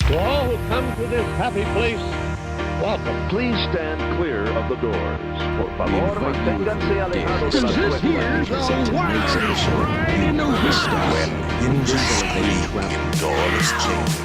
To all who come to this happy place, welcome. Please stand clear of the doors. Por favor, manténganse alejados de las This here's puertas. a wild ride in the wilderness. When invisibility doors change.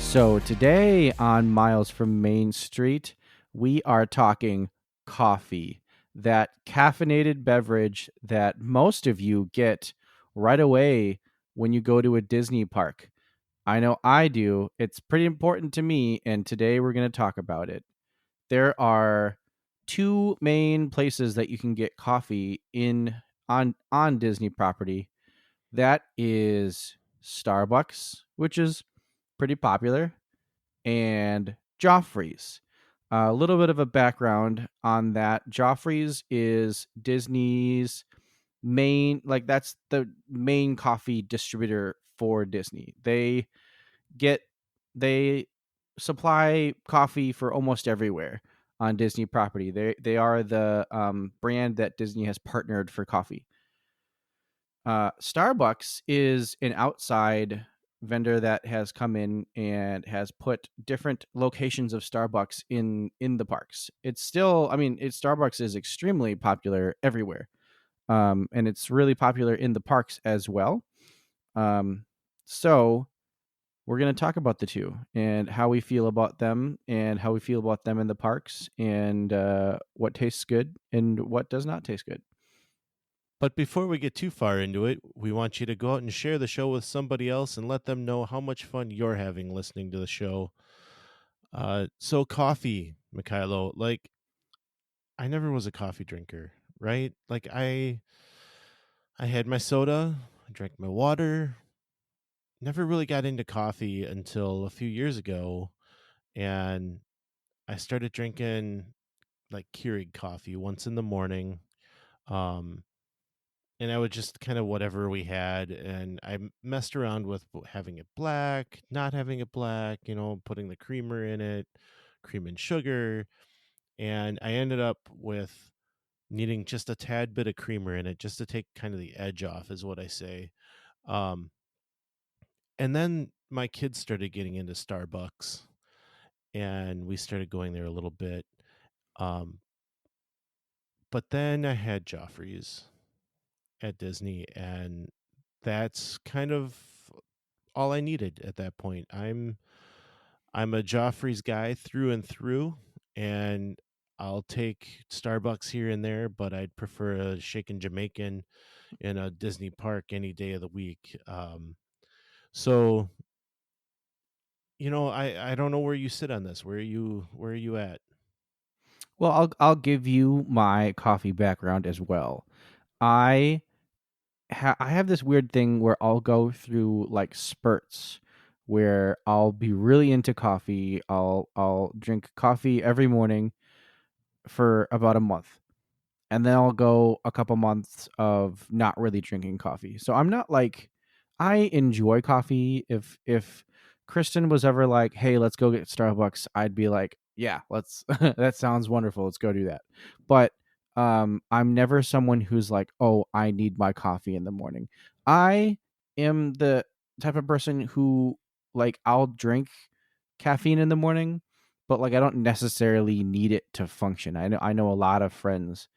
So today on Miles from Main Street, we are talking coffee, that caffeinated beverage that most of you get right away when you go to a Disney park. I know I do. It's pretty important to me, and today we're going to talk about it. There are two main places that you can get coffee in on Disney property. That is Starbucks, which is pretty popular, and Joffrey's. A little bit of a background on that. Joffrey's is Disney's that's the main coffee distributor for Disney. Get they supply coffee for almost everywhere on Disney property. They are the brand that Disney has partnered for coffee. Starbucks is an outside vendor that has come in and has put different locations of Starbucks in the parks. It's still, Starbucks is extremely popular everywhere, and it's really popular in the parks as well. So we're going to talk about the two and how we feel about them and how we feel about them in the parks and what tastes good and what does not taste good. But before we get too far into it, we want you to go out and share the show with somebody else and let them know how much fun you're having listening to the show. So coffee, Mikhailo, like I never was a coffee drinker, right? Like I had my soda, I drank my water, never really got into coffee until a few years ago, and I started drinking like Keurig coffee once in the morning. And I would just kind of whatever we had, and I messed around with having it black, not having it black, putting the creamer in it, cream and sugar, and I ended up with needing just a tad bit of creamer in it just to take kind of the edge off, is what I say. Um, and then my kids started getting into Starbucks, and we started going there a little bit. Um, but then I had Joffrey's at Disney, and that's kind of all I needed at that point. I'm a Joffrey's guy through and through, and I'll take Starbucks here and there, but I'd prefer a shaken Jamaican in a Disney park any day of the week. So I don't know where you sit on this. Where are you at? Well, I'll give you my coffee background as well. I I have this weird thing where I'll go through like spurts where I'll be really into coffee. I'll drink coffee every morning for about a month. And then I'll go a couple months of not really drinking coffee. So I'm not like, I enjoy coffee. If Kristen was ever like, "Hey, let's go get Starbucks," I'd be like, "Yeah, let's." That sounds wonderful. Let's go do that. But I'm never someone who's like, "Oh, I need my coffee in the morning." I am the type of person who like I'll drink caffeine in the morning, but like I don't necessarily need it to function. I know a lot of friends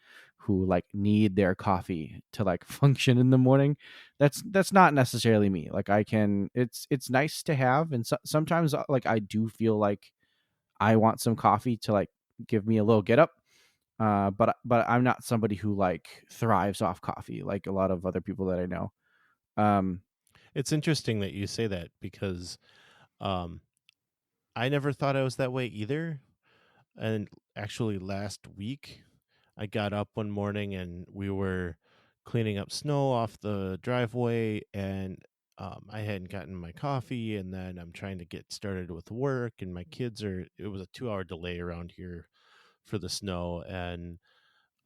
who like need their coffee to like function in the morning. That's not necessarily me. Like I can, it's nice to have, and sometimes like I do feel like I want some coffee to like give me a little get up. But I'm not somebody who like thrives off coffee like a lot of other people that I know. Um, It's interesting that you say that because um, I never thought I was that way either. And actually, last week, I got up one morning and we were cleaning up snow off the driveway, and I hadn't gotten my coffee, and then I'm trying to get started with work, and my kids it was a 2 hour delay around here for the snow, and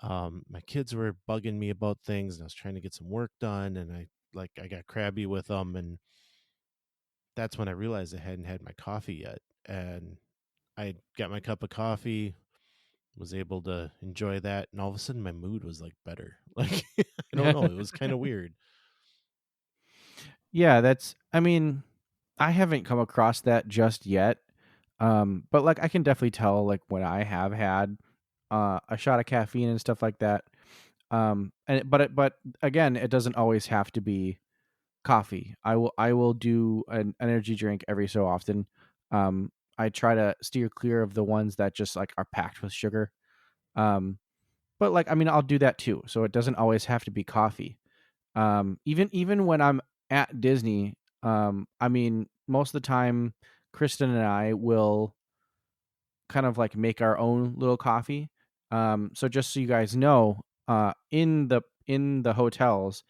my kids were bugging me about things, and I was trying to get some work done, and I got crabby with them, and that's when I realized I hadn't had my coffee yet, and I got my cup of coffee, was able to enjoy that, and all of a sudden my mood was like better. Like I don't know, it was kind of weird. Yeah, that's. I mean, I haven't come across that just yet. But like I can definitely tell like when I have had a shot of caffeine and stuff like that. But again, it doesn't always have to be coffee. I will do an energy drink every so often. I try to steer clear of the ones that just like are packed with sugar. Um, but like I mean, I'll do that too. So it doesn't always have to be coffee. Even when I'm at Disney, I mean, most of the time, Kristen and I will kind of like make our own little coffee. So just so you guys know, in the hotels,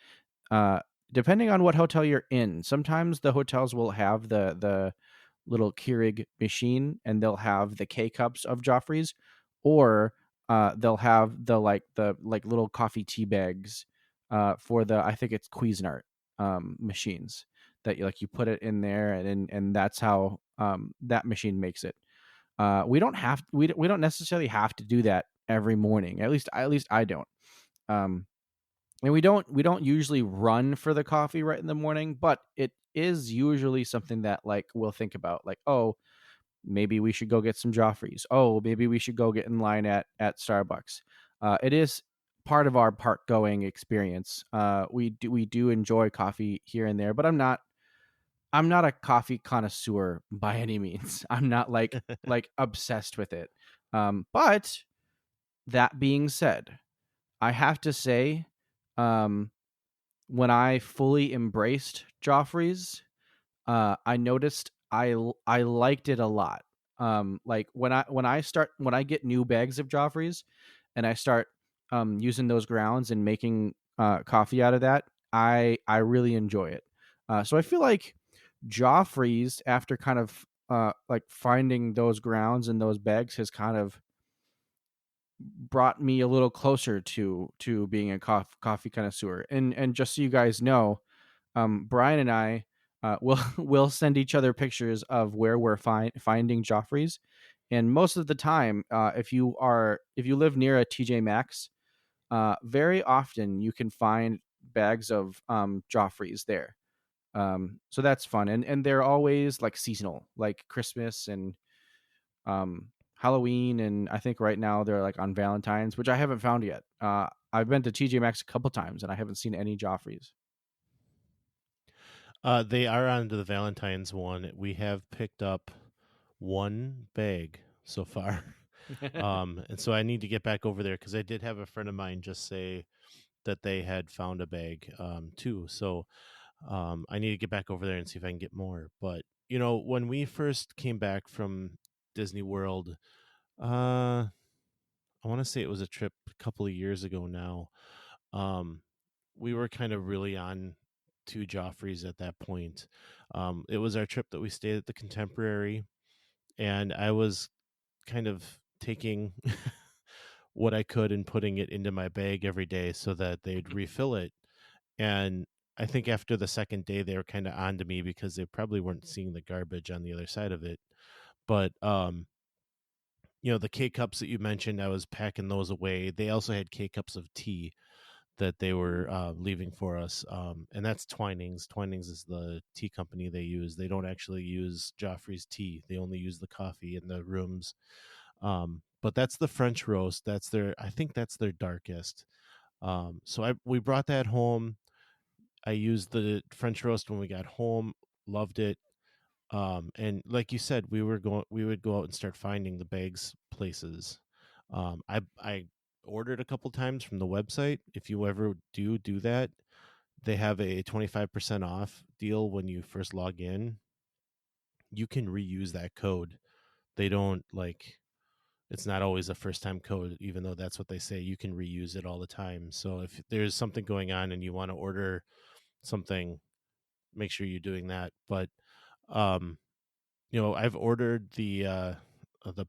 uh, depending on what hotel you're in, sometimes the hotels will have the little Keurig machine, and they'll have the K cups of Joffrey's, or they'll have the little coffee tea bags for the, I think it's Cuisinart machines that you put it in there, and that's how that machine makes it. We don't necessarily have to do that every morning. At least I don't. Um, and we don't usually run for the coffee right in the morning, but it is usually something that like we'll think about, like, oh, maybe we should go get some Joffreys. Oh, maybe we should go get in line at Starbucks. It is part of our park going experience. We do enjoy coffee here and there, but I'm not a coffee connoisseur by any means. I'm not like obsessed with it. But that being said, I have to say, um, when I fully embraced Joffrey's, I noticed I liked it a lot. Like when I get new bags of Joffrey's, and I start using those grounds and making coffee out of that, I really enjoy it. So I feel like Joffrey's, after kind of like finding those grounds and those bags, has kind of brought me a little closer to being a coffee connoisseur. And just so you guys know, Brian and I will send each other pictures of where we're finding Joffrey's. And most of the time, if you live near a TJ Maxx, very often you can find bags of Joffrey's there. So that's fun, and they're always like seasonal, like Christmas and Halloween, and I think right now they're like on Valentine's, which I haven't found yet. I've been to TJ Maxx a couple times, and I haven't seen any Joffreys. They are on to the Valentine's one. We have picked up one bag so far. And so I need to get back over there because I did have a friend of mine just say that they had found a bag too. So I need to get back over there and see if I can get more. But when we first came back from Disney World, I want to say it was a trip a couple of years ago now. Um, we were kind of really on to Joffrey's at that point. It was our trip that we stayed at the Contemporary, and I was kind of taking what I could and putting it into my bag every day so that they'd refill it. And I think after the second day, they were kind of on to me because they probably weren't seeing the garbage on the other side of it. But the K cups that you mentioned, I was packing those away. They also had K cups of tea that they were leaving for us, and that's Twinings. Twinings is the tea company they use. They don't actually use Joffrey's tea. They only use the coffee in the rooms. But that's the French roast. I think that's their darkest. So we brought that home. I used the French roast when we got home. Loved it. And like you said, we would go out and start finding the bags places. I ordered a couple times from the website. If you ever do that, they have a 25% off deal when you first log in. You can reuse that code. They don't like it's not always a first time code, even though that's what they say. You can reuse it all the time. So if there's something going on and you want to order something, make sure you're doing that. But um, I've ordered the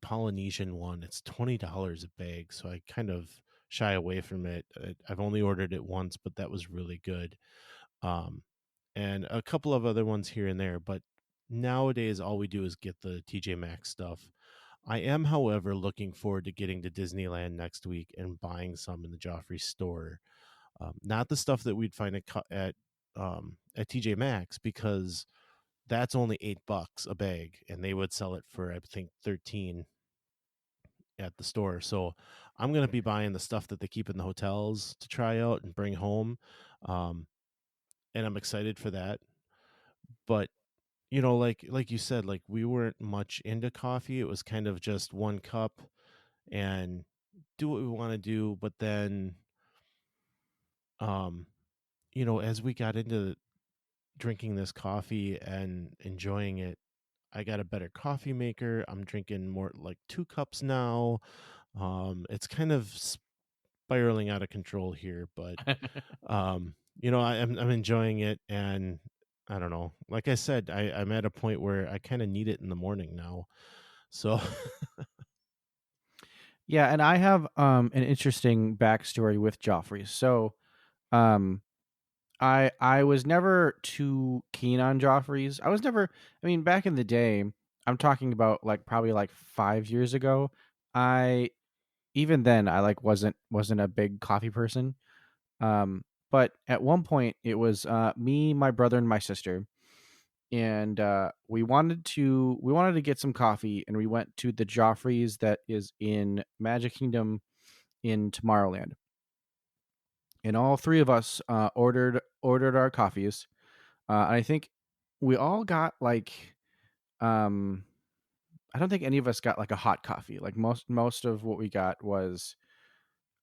Polynesian one. It's $20 a bag, so I kind of shy away from it. I've only ordered it once, but that was really good. Um, and a couple of other ones here and there, but nowadays all we do is get the TJ Maxx stuff. I am, however, looking forward to getting to Disneyland next week and buying some in the Joffrey store. Not the stuff that we'd find at TJ Maxx, because that's only $8 a bag, and they would sell it for, I think, 13 at the store. So I'm gonna be buying the stuff that they keep in the hotels to try out and bring home, um, and I'm excited for that. But like you said, like we weren't much into coffee. It was kind of just one cup and do what we want to do. But then, um, as we got into drinking this coffee and enjoying it, I got a better coffee maker. I'm drinking more like 2 cups now. It's kind of spiraling out of control here, but I'm enjoying it, and I don't know. Like I said, I'm at a point where I kind of need it in the morning now. So Yeah, and I have an interesting backstory with Joffrey. So um I was never too keen on Joffrey's. I was never, I mean, back in the day, I'm talking about like probably like 5 years ago. I Even then I like wasn't a big coffee person. But at one point it was me, my brother, and my sister, and we wanted to get some coffee, and we went to the Joffrey's that is in Magic Kingdom in Tomorrowland, and all three of us ordered our coffees. And I think we all got like um I don't think any of us got like a hot coffee. Like most of what we got was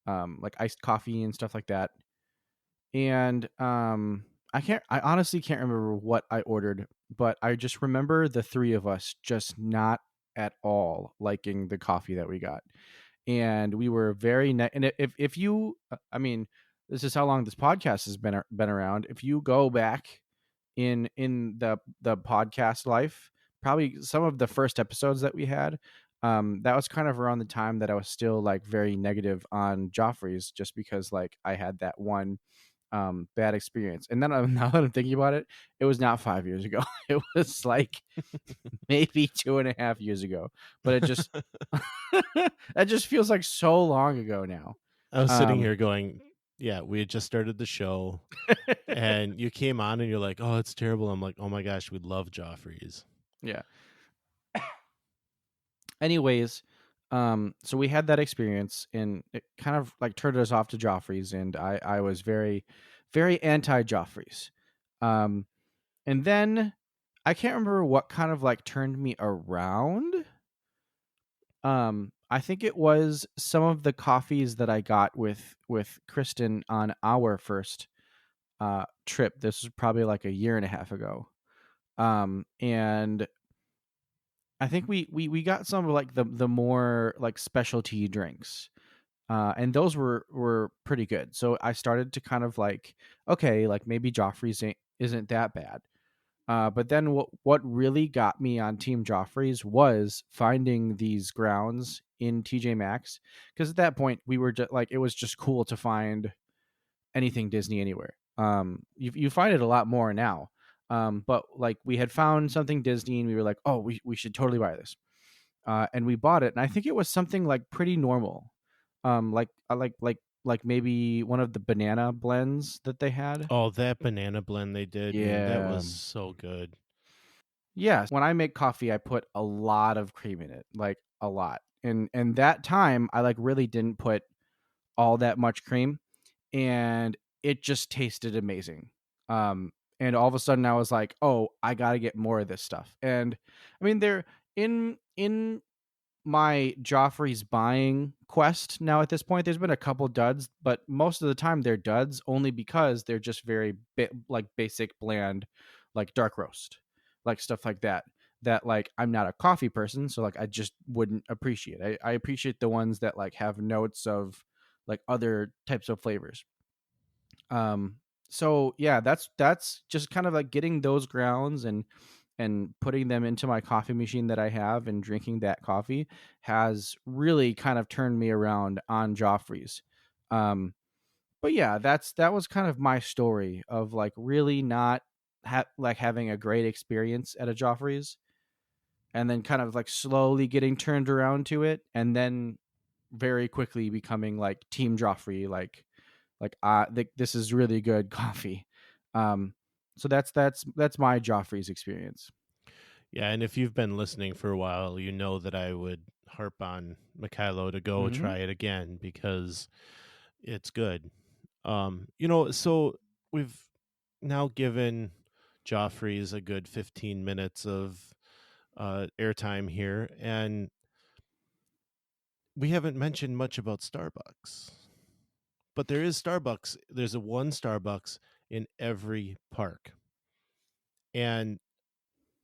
like iced coffee and stuff like that. And I honestly can't remember what I ordered, but I just remember the three of us just not at all liking the coffee that we got. And we were very and if you I mean, this is how long this podcast has been around. If you go back in the podcast life, probably some of the first episodes that we had, that was kind of around the time that I was still like very negative on Joffrey's, just because like I had that one bad experience. And then now that I'm thinking about it, it was not 5 years ago. It was like maybe 2.5 years ago. But it just that just feels like so long ago now. I was sitting Um, here going, yeah, we had just started the show, and you came on and you're like, oh, it's terrible. I'm like, oh my gosh, we love Joffrey's. yeah. Anyways, so we had that experience, and it kind of like turned us off to Joffrey's, and I was very, very anti Joffrey's. And then I can't remember what kind of like turned me around. I think it was some of the coffees that I got with Kristen on our first trip. This was probably like a year and a half ago. And I think we got some of like the more like specialty drinks. And those were pretty good. So I started to kind of like, okay, like maybe Joffrey's isn't that bad. But then what really got me on Team Joffrey's was finding these grounds in TJ Maxx, because at that point we were just like, it was just cool to find anything Disney anywhere. You find it a lot more now. But like we had found something Disney and we were like, oh, we should totally buy this. And we bought it, and I think it was something like pretty normal. Like I like maybe one of the banana blends that they had. Oh, that banana blend they did, man, that Yeah. was so good. Yeah, when I make coffee, I put a lot of cream in it, like a lot. And that time, I like really didn't put all that much cream, and it just tasted amazing. And all of a sudden, I was like, "Oh, I got to get more of this stuff." And I mean, they're in my Joffrey's buying quest now. At this point, there's been a couple duds, but most of the time they're duds only because they're just very like basic, bland, like dark roast, like stuff like that. That like I'm not a coffee person, so like I just wouldn't appreciate. I appreciate the ones that like have notes of like other types of flavors. Um, so yeah, that's just kind of like getting those grounds and putting them into my coffee machine that I have, and drinking that coffee has really kind of turned me around on Joffrey's. Um, but yeah, that was kind of my story of like really not like having a great experience at a Joffrey's. and then kind of like slowly getting turned around to it, and then very quickly becoming like Team Joffrey, this is really good coffee. So that's my Joffrey's experience. Yeah, and if you've been listening for a while, you know that I would harp on Mikhailo to go Mm-hmm. try it again because it's good. So we've now given Joffrey's a good 15 minutes of airtime here, and we haven't mentioned much about Starbucks. But there is Starbucks. There's a one Starbucks in every park. And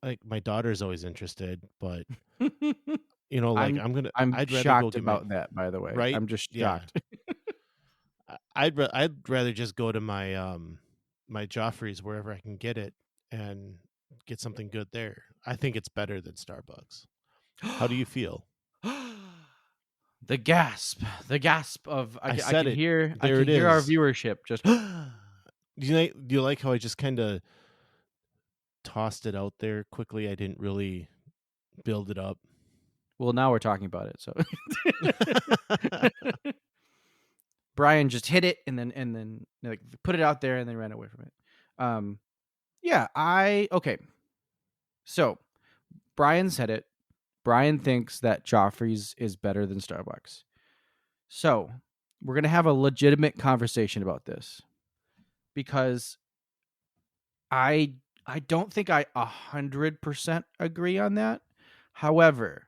like my daughter's always interested, but like I'm I'd rather go shocked get my about that, by the way. right. I'm just Yeah, shocked. I'd rather just go to my Joffrey's wherever I can get it and get something good there. I think it's better than Starbucks. How do you feel? The gasp of I I said can it. hear There it our is. viewership just. Do you like how I just kind of tossed it out there quickly? I didn't really build it up. Well, now we're talking about it. So Brian just hit it and then like put it out there and then ran away from it. Yeah, okay. So Brian said it. Brian thinks that Joffrey's is better than Starbucks. So we're gonna have a legitimate conversation about this because I don't think I 100% agree on that. However,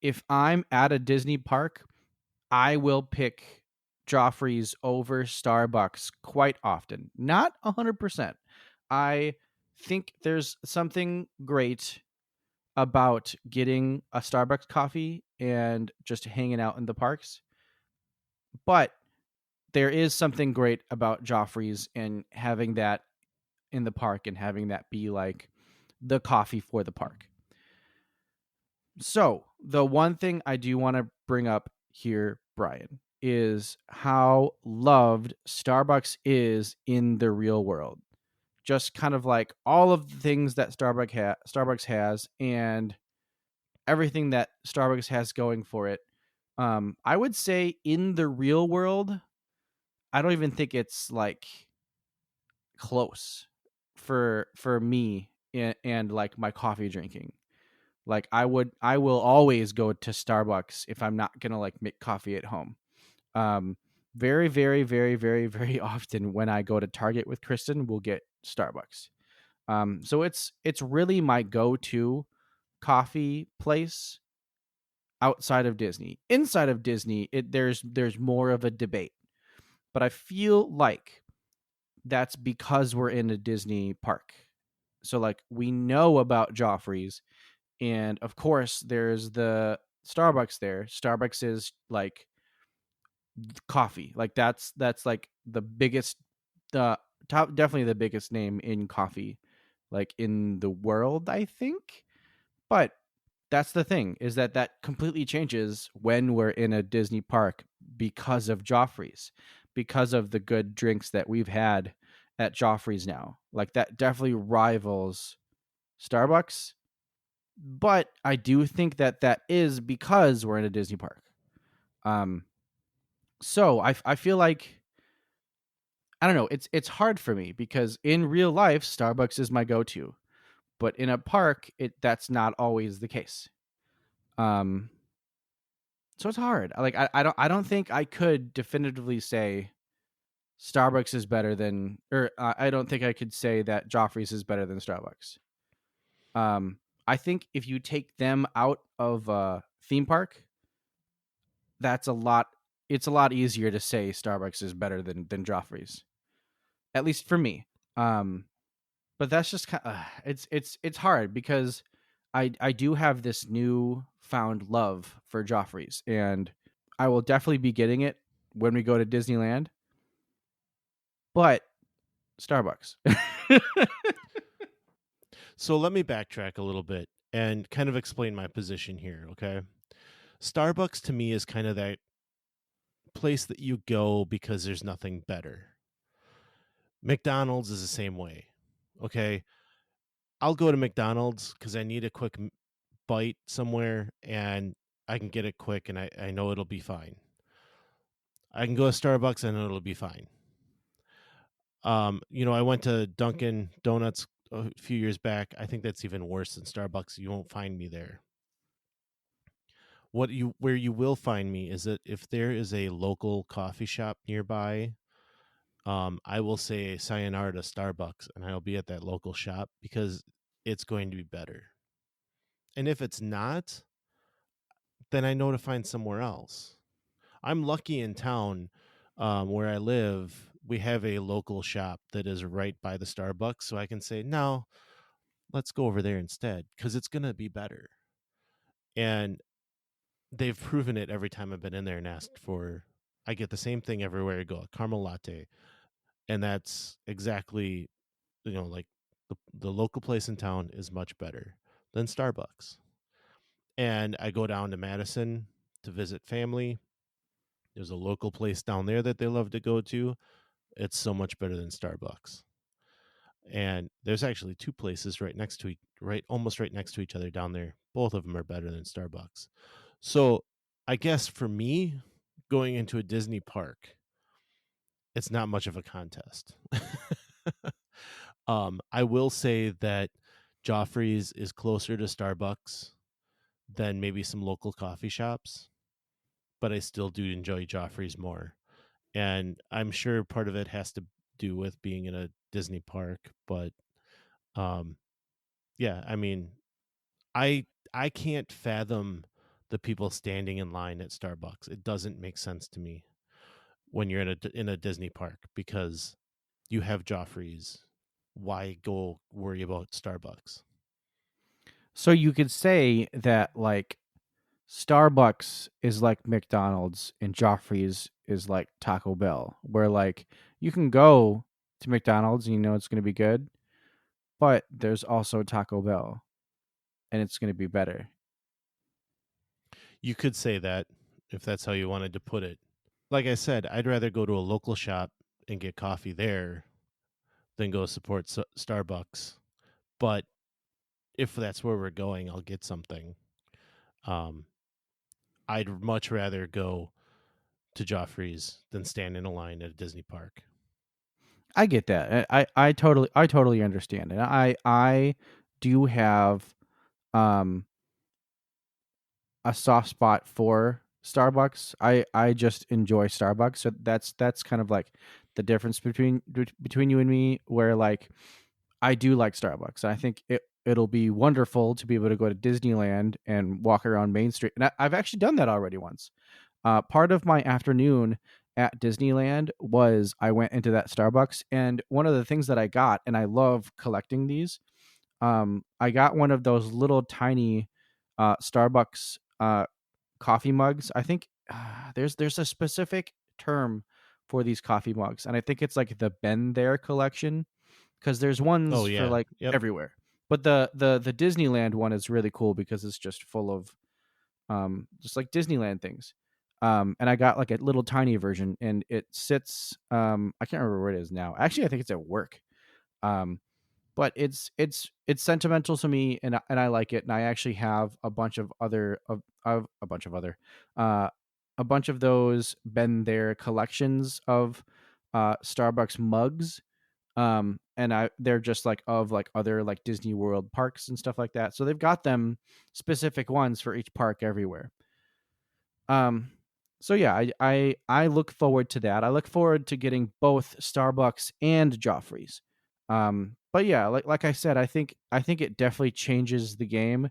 if I'm at a Disney park, I will pick Joffrey's over Starbucks quite often. Not 100%. I think there's something great about getting a Starbucks coffee and just hanging out in the parks. But there is something great about Joffrey's and having that in the park and having that be like the coffee for the park. So, the one thing I do want to bring up here, Brian, is how loved Starbucks is in the real world. Just kind of like all of the things that Starbucks has and everything that Starbucks has going for it. I would say in the real world, I don't even think it's like close for me and like my coffee drinking. Like I will always go to Starbucks if I'm not gonna like make coffee at home. Very, very, very, very, very often when I go to Target with Kristen, we'll get Starbucks. So it's really my go-to coffee place outside of Disney. Inside of Disney, there's more of a debate, but I feel like that's because we're in a Disney park. So like we know about Joffrey's, and of course there's the Starbucks there. Starbucks is like coffee. Like that's like the biggest, the top, definitely the biggest name in coffee, like in the world, I think. But that's the thing, is that completely changes when we're in a Disney park because of Joffrey's, because of the good drinks that we've had at Joffrey's now. Like that definitely rivals Starbucks. But I do think that is because we're in a Disney park. Um, so I feel like, I don't know, it's hard for me because in real life Starbucks is my go-to, but in a park that's not always the case. Um, so it's hard. Like I don't think I could definitively say Starbucks is better than, or I don't think I could say that Joffrey's is better than Starbucks. Um, I think if you take them out of a theme park, that's a lot. It's a lot easier to say Starbucks is better than Joffrey's, at least for me. Um, but that's just kind of, it's hard because I do have this new found love for Joffrey's, and I will definitely be getting it when we go to Disneyland. But Starbucks. So let me backtrack a little bit and kind of explain my position here, okay? Starbucks to me is kind of that place that you go because there's nothing better. McDonald's is the same way. Okay? I'll go to McDonald's cuz I need a quick bite somewhere and I can get it quick and I know it'll be fine. I can go to Starbucks and it'll be fine. I went to Dunkin' Donuts a few years back. I think that's even worse than Starbucks. You won't find me there. Where you will find me is that if there is a local coffee shop nearby, I will say sayonara to Starbucks and I'll be at that local shop because it's going to be better. And if it's not, then I know to find somewhere else. I'm lucky in town where I live, we have a local shop that is right by the Starbucks. So I can say, no, let's go over there instead because it's going to be better. And they've proven it every time I've been in there and asked for, I get the same thing everywhere I go, a caramel latte. And that's exactly, like the local place in town is much better than Starbucks. And I go down to Madison to visit family. There's a local place down there that they love to go to. It's so much better than Starbucks. And there's actually two places almost right next to each other down there. Both of them are better than Starbucks. So I guess for me, going into a Disney park, it's not much of a contest. I will say that Joffrey's is closer to Starbucks than maybe some local coffee shops, but I still do enjoy Joffrey's more. And I'm sure part of it has to do with being in a Disney park, but yeah, I mean, I I can't fathom the people standing in line at Starbucks. It doesn't make sense to me when you're in a Disney park because you have Joffrey's. Why go worry about Starbucks? So you could say that like Starbucks is like McDonald's and Joffrey's is like Taco Bell, where like you can go to McDonald's and you know it's going to be good, but there's also Taco Bell and it's going to be better. You could say that if that's how you wanted to put it. Like I said, I'd rather go to a local shop and get coffee there than go support Starbucks. But if that's where we're going, I'll get something. Um, I'd much rather go to Joffrey's than stand in a line at a Disney park. I get that. I totally understand. And I do have um a soft spot for Starbucks. I just enjoy Starbucks. So that's kind of like the difference between you and me, where like I do like Starbucks. I think it'll be wonderful to be able to go to Disneyland and walk around Main Street. And I've actually done that already once. Part of my afternoon at Disneyland was I went into that Starbucks, and one of the things that I got, and I love collecting these, I got one of those little tiny Starbucks coffee mugs. I think there's a specific term for these coffee mugs, and I think it's like the Ben There collection because there's Oh ones for yeah, like yep. everywhere. But the Disneyland one is really cool because it's just full of just like Disneyland things. And I got like a little tiny version, and it sits. I can't remember where it is now. Actually, I think it's at work. Um, but it's sentimental to me, and I like it. And I actually have a bunch of of a bunch of other, uh, a bunch of those been there collections of Starbucks mugs. And they're just like of like other like Disney World parks and stuff like that. So they've got them specific ones for each park everywhere. Um, so yeah, I look forward to that. I look forward to getting both Starbucks and Joffrey's. But yeah, like I said, I think it definitely changes the game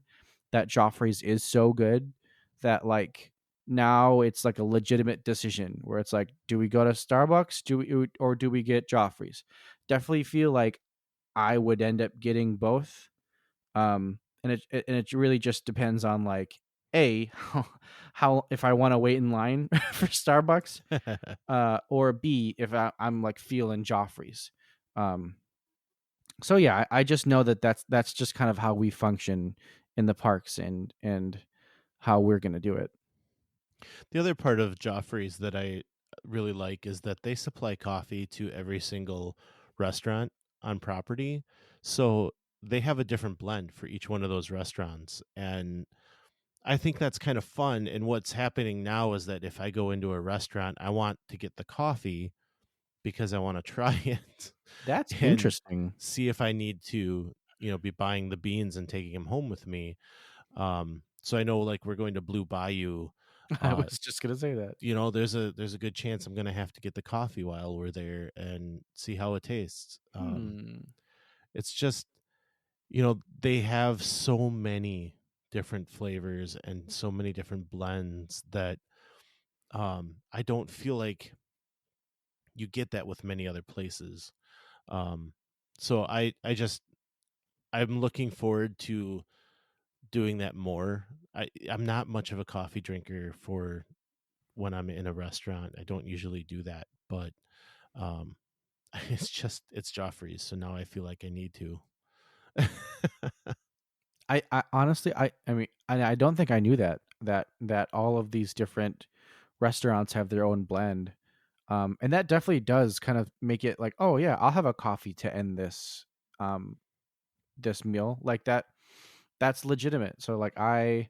that Joffrey's is so good that like now it's like a legitimate decision where it's like, do we go to Starbucks? Do we get Joffrey's? Definitely feel like I would end up getting both. And it really just depends on like a how if I want to wait in line for Starbucks, or b if I'm like feeling Joffrey's. Um, so yeah, I just know that that's just kind of how we function in the parks and how we're gonna do it. The other part of Joffrey's that I really like is that they supply coffee to every single restaurant on property. So they have a different blend for each one of those restaurants, and I think that's kind of fun. And what's happening now is that if I go into a restaurant, I want to get the coffee because I want to try it That's and interesting. see if I need to, be buying the beans and taking them home with me. So I know, like, we're going to Blue Bayou. I was just gonna say that. There's a good chance I'm gonna have to get the coffee while we're there and see how it tastes. It's just, they have so many different flavors and so many different blends that I don't feel like you get that with many other places. Um, so I'm looking forward to doing that more. I'm not much of a coffee drinker for when I'm in a restaurant. I don't usually do that, but um, it's Joffrey's, so now I feel like I need to. I honestly, I mean, I don't think I knew that all of these different restaurants have their own blend. And that definitely does kind of make it like, oh yeah, I'll have a coffee to end um this meal like that. That's legitimate. So like I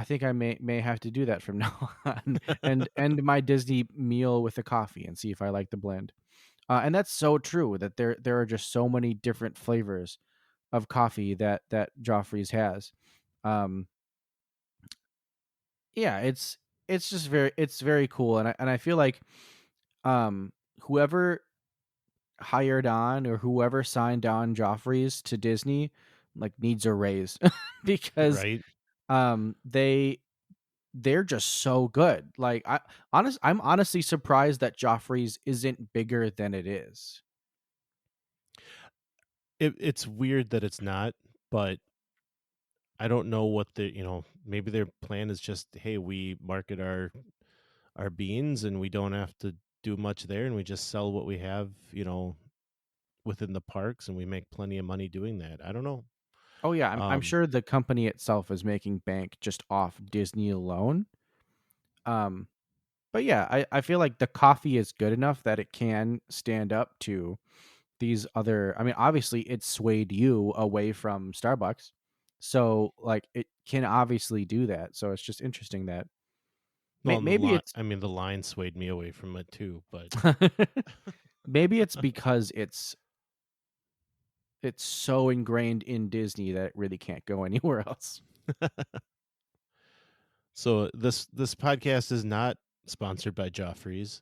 think I may have to do that from now on and end my Disney meal with a coffee and see if I like the blend. And that's so true that there are just so many different flavors of coffee that Joffrey's has. Um, yeah, it's just it's very cool, and I feel like whoever hired on or whoever signed on Joffrey's to Disney like needs a raise because Right? um they they're just so good. Like I'm honestly surprised that Joffrey's isn't bigger than it is. It's weird that it's not, but I don't know what maybe their plan is just, hey, we market our beans and we don't have to do much there, and we just sell what we have, within the parks, and we make plenty of money doing that. I don't know. Oh yeah, I'm Um, sure the company itself is making bank just off Disney alone. Um, but yeah, I feel like the coffee is good enough that it can stand up to these other. I mean, obviously, it swayed you away from Starbucks, so like it can obviously do that. So it's just interesting that well, and maybe it's the line swayed me away from it too, but maybe it's because it's so ingrained in Disney that it really can't go anywhere else. so this podcast is not sponsored by Joffrey's,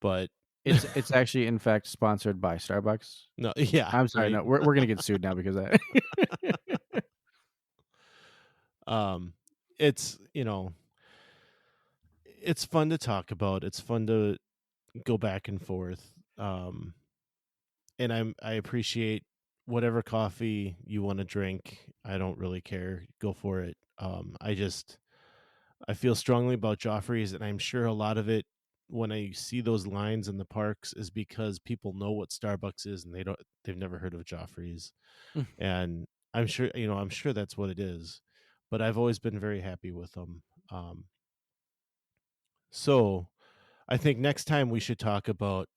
but It's actually in fact sponsored by Starbucks. no, yeah, I'm sorry, right. no, we're gonna get sued now because of that. um, it's it's fun to talk about. It's fun to go back and forth. And I appreciate whatever coffee you want to drink. I don't really care. Go for it. I feel strongly about Joffrey's, and I'm sure a lot of it when I see those lines in the parks is because people know what Starbucks is and they've never heard of Joffrey's. And I'm sure that's what it is. But I've always been very happy with them. Um, so I think next time we should talk about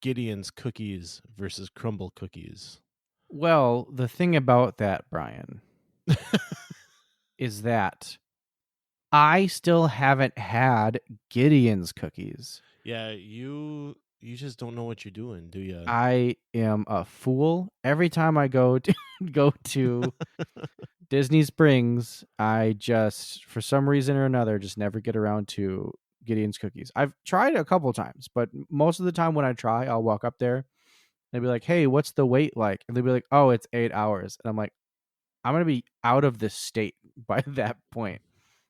Gideon's cookies versus crumble cookies. Well, the thing about that, Brian, is that I still haven't had Gideon's cookies. Yeah, you just don't know what you're doing, do you? I am a fool. Every time I go to go to Disney Springs, I just for some reason or another just never get around to Gideon's cookies. I've tried a couple times, but most of the time when I try, I'll walk up there and they'll be like, "Hey, what's the wait like?" And they'll be like, "Oh, it's 8 hours." And I'm like, "I'm gonna be out of this state by that point."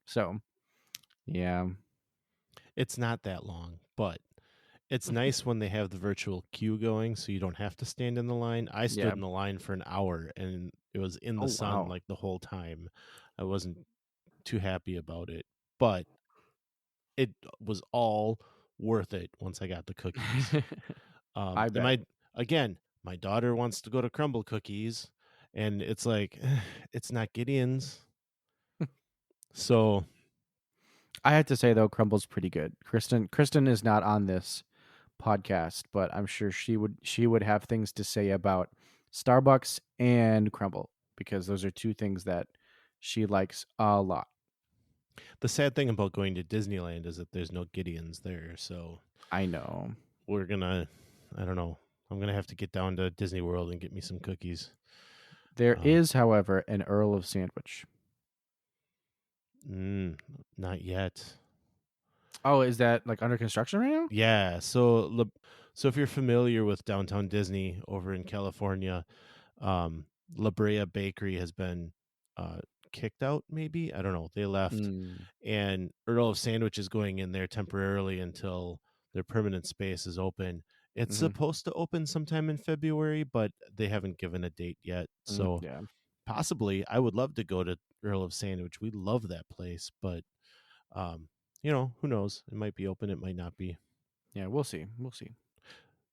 So yeah, It's not that long, but it's nice when they have the virtual queue going so you don't have to stand in the line. I stood yeah. in the line for an hour and it was in the Oh sun wow. like the whole time. I wasn't too happy about it, but it was all worth it once I got the cookies. I And bet. my daughter wants to go to Crumble Cookies, and it's like, it's not Gideon's. So I had to say though, Crumble's pretty good. Kristen is not on this podcast, but I'm sure she would have things to say about Starbucks and crumble, because those are two things that she likes a lot. The sad thing about going to Disneyland is that there's no Gideons there, so I know. we're gonna, I don't know, I'm gonna have to get down to Disney World and get me some cookies. There is, however, an Earl of Sandwich. Not yet. Oh, is that like under construction right now? Yeah, so if you're familiar with downtown Disney over in California, La Brea Bakery has been kicked out. Maybe, I don't know. They left, and Earl of Sandwich is going in there temporarily until their permanent space is open. It's supposed to open sometime in February, but they haven't given a date yet. So Yeah. possibly, I would love to go to Earl of Sandwich. We love that place, but who knows? It might be open. It might not be. Yeah, we'll see. We'll see.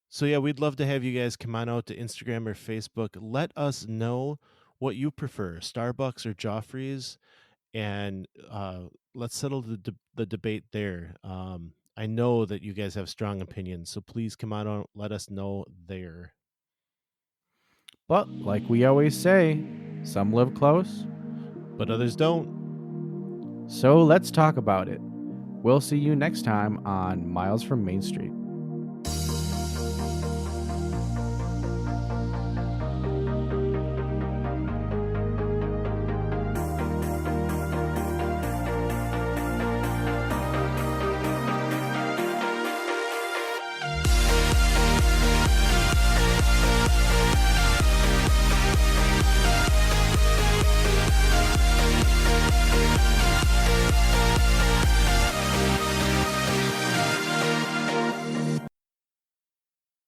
So yeah, we'd love to have you guys come on out to Instagram or Facebook. Let us know what you prefer, Starbucks or Joffrey's, and let's settle the debate there. I know that you guys have strong opinions, so please come on out. Let us know there. But like we always say, some live close, but others don't. So let's talk about it. We'll see you next time on Miles from Main Street.